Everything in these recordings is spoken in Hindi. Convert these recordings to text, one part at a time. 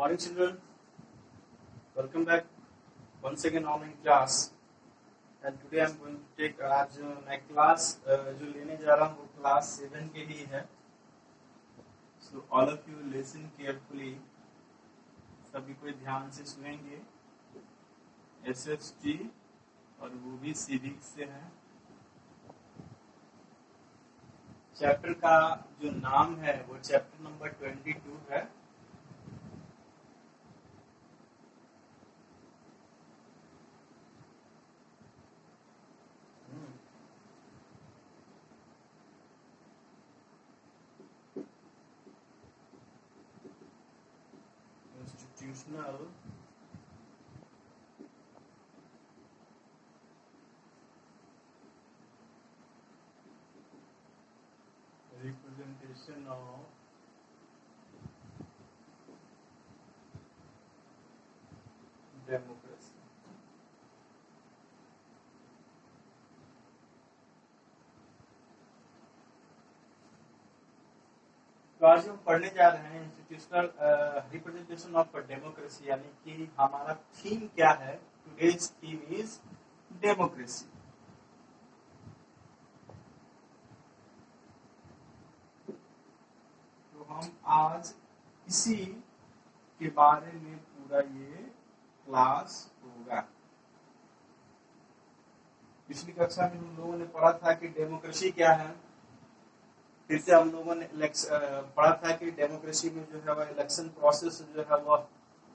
Morning children, welcome back once again online class. And today I'm going to take आज मैं क्लास जो लेने जा रहा हूँ वो क्लास 7 के ही है. So all of you listen carefully. सभी कोई ध्यान से सुनेंगे. SST और वो भी सिविक्स से है. चैप्टर का जो नाम है वो चैप्टर नंबर 22 है. Institutional representation of democracy. तो आज हम पढ़ने जा रहे हैं इंस्टीट्यूशनल रिप्रेजेंटेशन ऑफ डेमोक्रेसी, यानी कि हमारा थीम क्या है. Today's theme is democracy. तो हम आज इसी के बारे में पूरा ये क्लास होगा. पिछली कक्षा में हम लोगों ने पढ़ा था कि डेमोक्रेसी क्या है. फिर से हम लोगों ने पढ़ा था कि डेमोक्रेसी में जो है वह इलेक्शन प्रोसेस जो है वह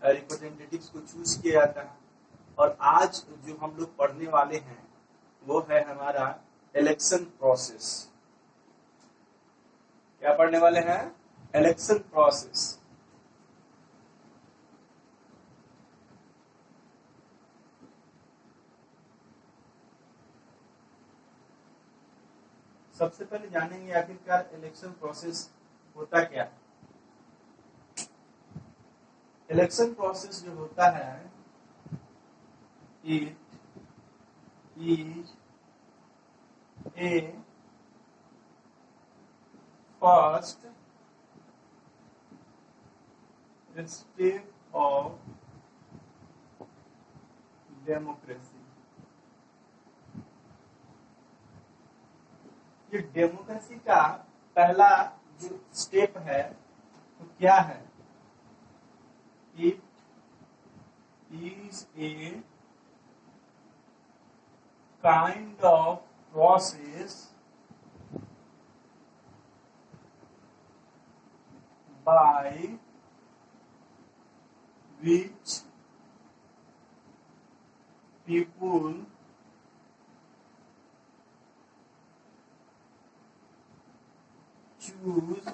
रिप्रेजेंटेटिव्स को चूज किया जाता है. और आज जो हम लोग पढ़ने वाले हैं वो है हमारा इलेक्शन प्रोसेस. क्या पढ़ने वाले हैं? Election process. सबसे पहले जानेंगे आखिरकार इलेक्शन प्रोसेस होता क्या है. इलेक्शन प्रोसेस जो होता है it is A first step of democracy. ये डेमोक्रेसी का पहला जो स्टेप है तो क्या है? It is a kind of process by which people choose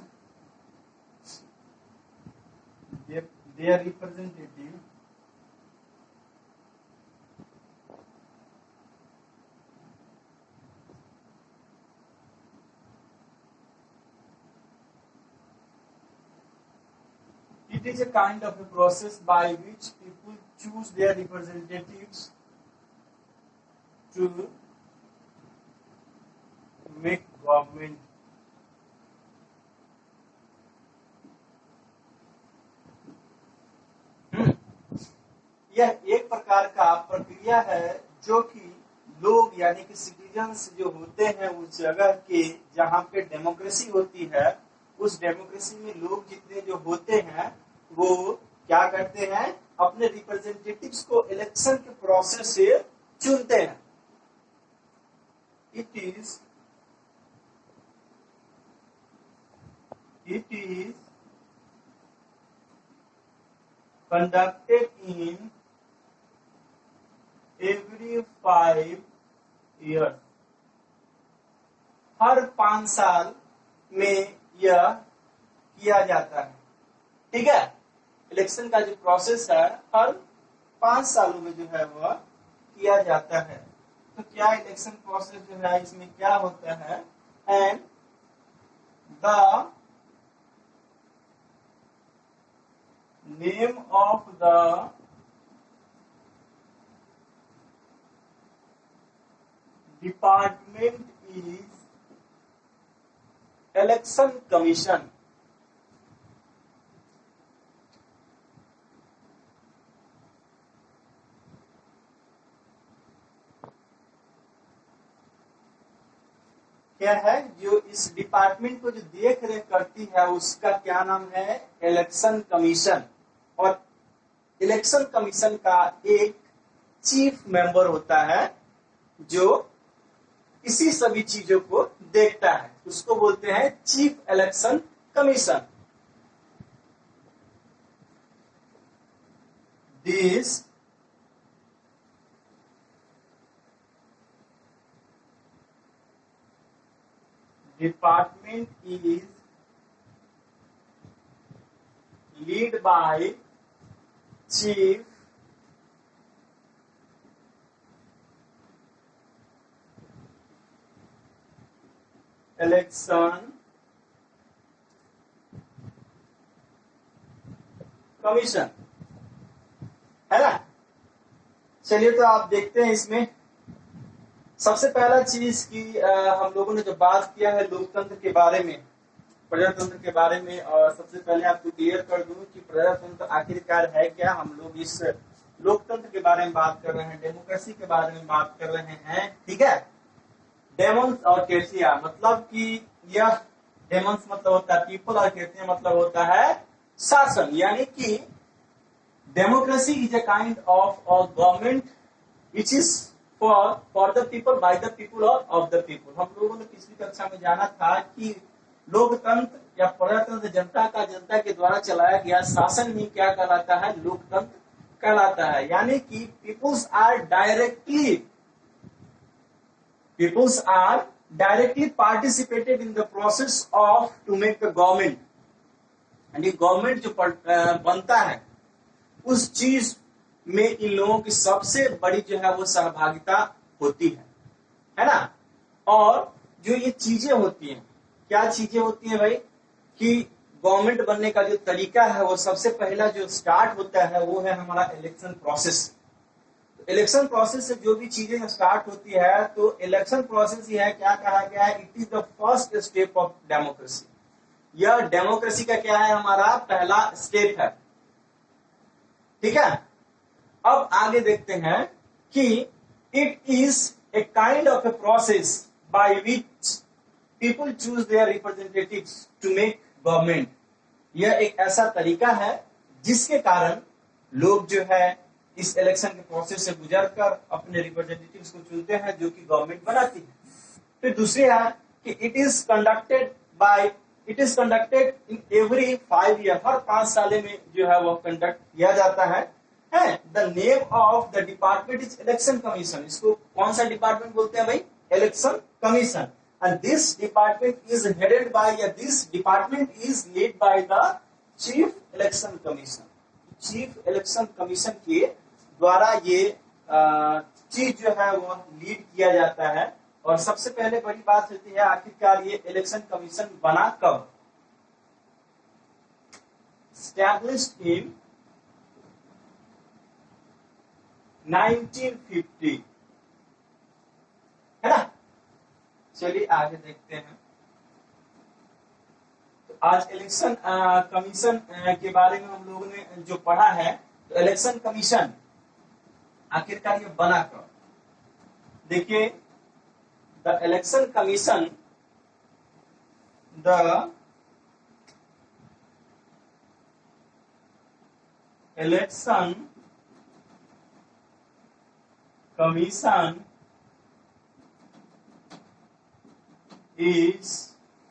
their representative It is a kind of a process by which people choose their representatives to make government. यह एक प्रकार का प्रक्रिया है जो कि लोग यानी कि सिटीजन्स जो होते हैं उस जगह के जहाँ पे डेमोक्रेसी होती है, उस डेमोक्रेसी में लोग जितने जो होते हैं वो क्या करते हैं? अपने रिप्रेजेंटेटिव्स को इलेक्शन के प्रोसेस से चुनते हैं. It is conducted in every 5 years. हर 5 साल में यह किया जाता है. ठीक है. इलेक्शन का जो प्रोसेस है हर 5 सालों में जो है वह किया जाता है. तो क्या इलेक्शन प्रोसेस जो है इसमें क्या होता है? And the name of the department is election commission. जो इस डिपार्टमेंट को जो देख रेख करती है उसका क्या नाम है, इलेक्शन कमीशन। और इलेक्शन कमीशन का एक चीफ मेंबर होता है जो इसी सभी चीजों को देखता है, उसको बोलते हैं chief election commission. This department is led by chief election commission, है ना। चलिए तो आप देखते हैं इसमें सबसे पहला चीज की हम लोगों ने जो बात किया है लोकतंत्र के बारे में, प्रजातंत्र के बारे में। और सबसे पहले आपको क्लियर कर दूं कि प्रजातंत्र आखिरकार है क्या। हम लोग इस लोकतंत्र के बारे में बात कर रहे हैं, डेमोक्रेसी के बारे में बात कर रहे हैं, ठीक है। डेमोन्स और क्रेसिया मतलब कि यह डेमोन्स मतलब होता है पीपल और क्रेसिया मतलब होता है शासन। यानी कि democracy is a kind of a government which is for the people, by the people और ऑफ द पीपल। हम लोगों ने पिछली कक्षा में जाना था कि लोकतंत्र या प्रजातंत्र जनता का जनता के द्वारा चलाया गया शासन ही क्या कहलाता है, लोकतंत्र कहलाता है। यानी कि peoples are directly participated in the process of to make the government. यानी गवर्नमेंट जो बनता है उस चीज में इन लोगों की सबसे बड़ी जो है वो सहभागिता होती है ना। और जो ये चीजें होती हैं, क्या चीजें होती हैं भाई, कि गवर्नमेंट बनने का जो तरीका है वो सबसे पहला जो स्टार्ट होता है वो है हमारा इलेक्शन प्रोसेस। इलेक्शन प्रोसेस से जो भी चीजें स्टार्ट होती है तो इलेक्शन प्रोसेस ही है, क्या कहा गया है, it is the first step of democracy. यह डेमोक्रेसी का क्या है, हमारा पहला स्टेप है, ठीक है। अब आगे देखते हैं कि it is a kind of a process by which people choose their representatives to make government. यह एक ऐसा तरीका है जिसके कारण लोग जो है इस इलेक्शन के प्रोसेस से गुजरकर अपने रिप्रेजेंटेटिव्स को चुनते हैं जो कि गवर्नमेंट बनाती है। फिर दूसरी है कि it is conducted in every 5 year, हर 5 साल में जो है वह कंडक्ट किया जाता है। The name of the department is election commission. इसको कौन सा डिपार्टमेंट बोलते हैं भाई, election commission. And this department is headed by या this department is led by the chief election commission. Chief election commission के द्वारा ये चीज जो है वो लीड किया जाता है। और सबसे पहले बड़ी बात होती है आखिरकार ये इलेक्शन कमीशन बना कब, established in 1950, है ना। चलिए आगे देखते हैं। तो आज इलेक्शन कमीशन के बारे में हम लोगों ने जो पढ़ा है, तो इलेक्शन कमीशन आखिरकार ये बना कब, देखिए the election commission, the election commission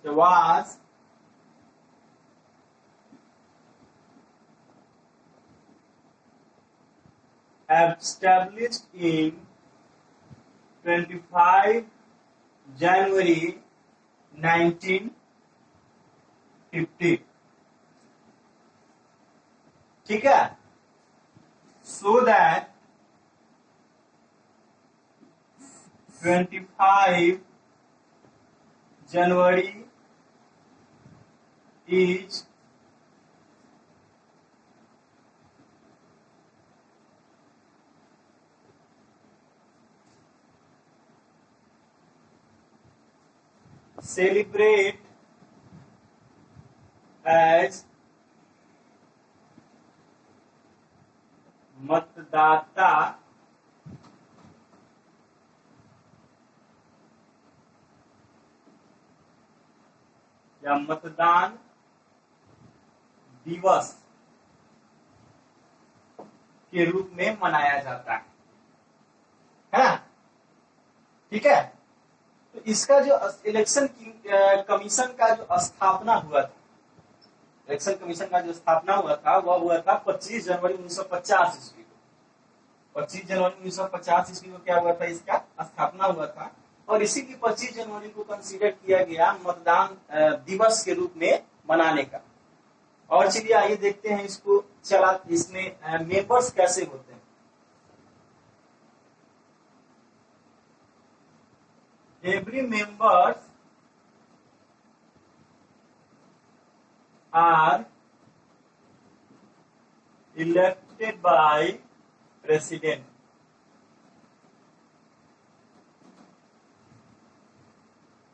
was established in 25 January 1950, ठीक है। So that 25 January is celebrate as मतदाता या मतदान दिवस के रूप में मनाया जाता है ना? ठीक है। तो इसका जो इलेक्शन कमीशन का जो स्थापना हुआ था, इलेक्शन कमीशन का जो स्थापना हुआ था वह हुआ था 25 जनवरी 1950 ईस्वी को। 25 जनवरी 1950 ईस्वी को क्या हुआ था, इसका स्थापना हुआ था। और इसी की 25 जनवरी को कंसीडर किया गया मतदान दिवस के रूप में मनाने का। और चलिए आइए देखते हैं इसको चला, इसमें मेंबर्स कैसे होते हैं। Every members are elected by president.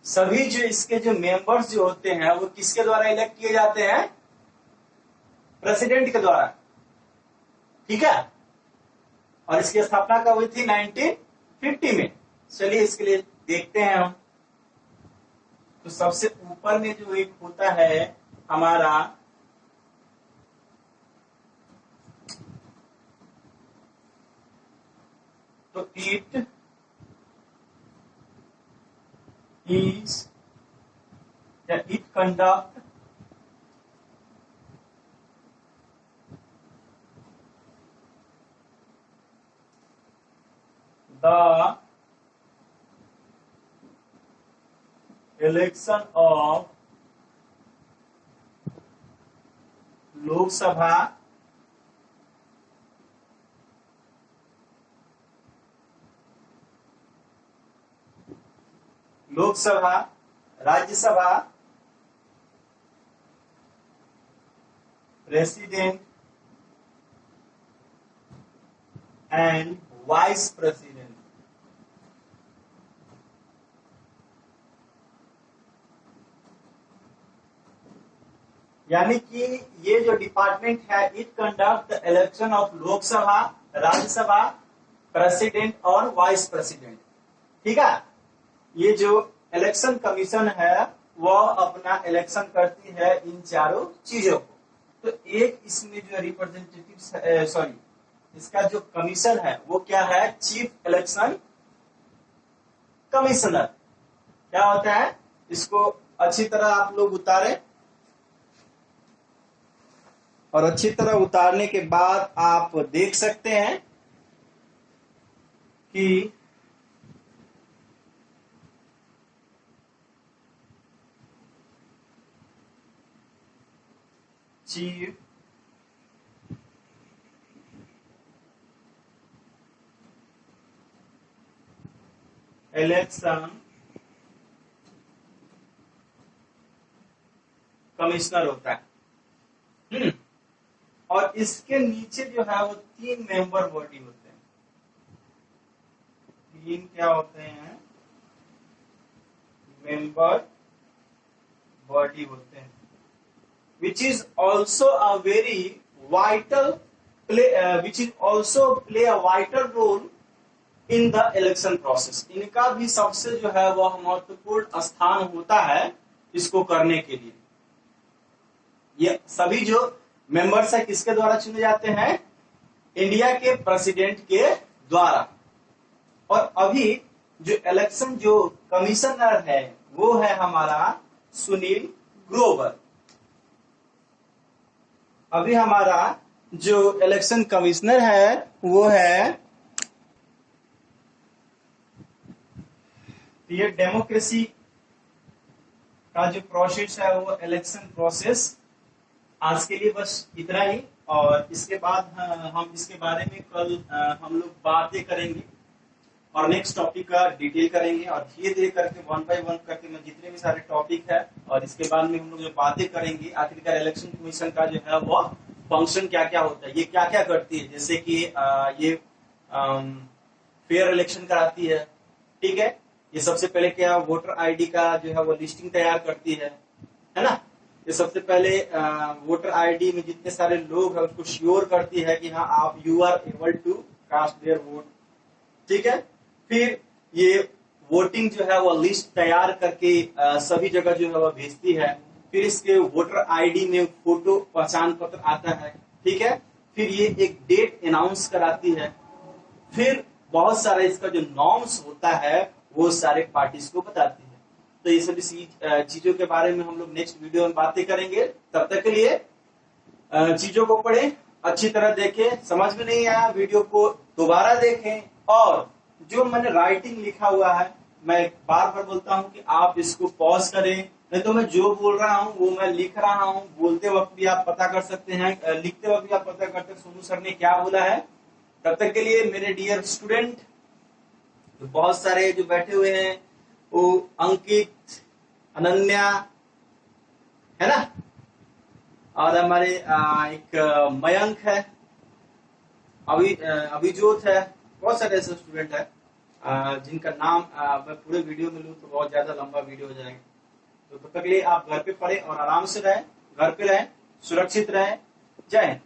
सभी जो इसके जो मेंबर्स जो होते हैं वो किसके द्वारा इलेक्ट किए जाते हैं? प्रेसिडेंट के द्वारा। ठीक है। और इसकी स्थापना कब हुई थी? 1950 में। चलिए इसके लिए देखते हैं हम। तो सबसे ऊपर में जो एक होता है हमारा तो इट इज या it conduct the election of Lok Sabha Rajya Sabha president and vice president. यानी कि ये जो डिपार्टमेंट है it conduct the election of Lok Sabha, Rajya Sabha, president और वाइस प्रेसिडेंट। ठीक है। ये जो इलेक्शन कमीशन है वह अपना इलेक्शन करती है इन चारों चीजों को। तो एक इसमें जो रिप्रेजेंटेटिव इसका जो कमीशन है वो क्या है? Chief election commissioner. क्या होता है? इसको अच्छी तरह आप लोग उतारें और अच्छी तरह उतारने के बाद आप देख सकते हैं कि चीफ इलेक्शन कमिश्नर होता है। और इसके नीचे जो है वो 3 मेंबर बॉडी होते हैं। 3 क्या होते हैं? मेंबर बॉडी होते हैं, which is also a very vital which is also play a vital role in the election process। इनका भी सबसे जो है वह महत्वपूर्ण स्थान होता है इसको करने के लिए। ये सभी जो मेंबर्स है किसके द्वारा चुने जाते हैं? इंडिया के प्रेसिडेंट के द्वारा। और अभी जो इलेक्शन जो कमिश्नर है वो है हमारा सुनील ग्रोवर। अभी हमारा जो इलेक्शन कमिश्नर है वो है, ये डेमोक्रेसी का जो प्रोसेस है वो इलेक्शन प्रोसेस। आज के लिए बस इतना ही, और इसके बाद हम इसके बारे में कल हम लोग बातें करेंगे और नेक्स्ट टॉपिक का डिटेल करेंगे। और धीरे धीरे करके 1 बाय 1 करके मैं जितने भी सारे टॉपिक है और इसके बाद में हम लोग जो बातें करेंगे आखिरकार इलेक्शन कमीशन का जो है वो फंक्शन क्या क्या होता है, ये क्या क्या करती है। जैसे कि ये फेयर इलेक्शन कराती है। ठीक है। ये सबसे पहले क्या वोटर आईडी का जो है वो लिस्टिंग तैयार करती है ना। ये सबसे पहले वोटर आईडी में जितने सारे लोग हैं उसको श्योर करती है कि हाँ आप you are able to cast their vote. ठीक है। फिर ये वोटिंग जो है वो लिस्ट तैयार करके सभी जगह जो है वो भेजती है। फिर इसके वोटर आईडी में फोटो पहचान पत्र आता है, ठीक है। फिर ये एक डेट अनाउंस कराती है, फिर बहुत सारा इसका जो नॉर्म्स होता है वो सारे पार्टीज को बताती है। तो ये सभी चीजों के बारे में हम लोग नेक्स्ट वीडियो में बातें करेंगे। तब तक के लिए चीजों को पढ़ें, अच्छी तरह देखें, समझ में नहीं आया वीडियो को दोबारा देखें, और जो मैंने राइटिंग लिखा हुआ है मैं बार बार बोलता हूं कि आप इसको पॉज करें, नहीं तो मैं जो बोल रहा हूं वो मैं लिख रहा हूं, बोलते वक्त भी आप पता कर सकते हैं, लिखते वक्त भी आप पता कर सकते हैं सोनू सर ने क्या बोला है। तब तक के लिए मेरे डियर स्टूडेंट, जो बहुत सारे जो बैठे हुए हैं, वो अंकित, अनन्या, है ना, और हमारे एक मयंक है, अभिजोत है, बहुत सारे ऐसे स्टूडेंट है जिनका नाम मैं पूरे वीडियो में लूं तो बहुत ज्यादा लंबा वीडियो हो जाएगा। तो तब तक के लिए आप घर पे पढ़ें और आराम से रहें, घर पे रहें, सुरक्षित रहें। जय हिंद।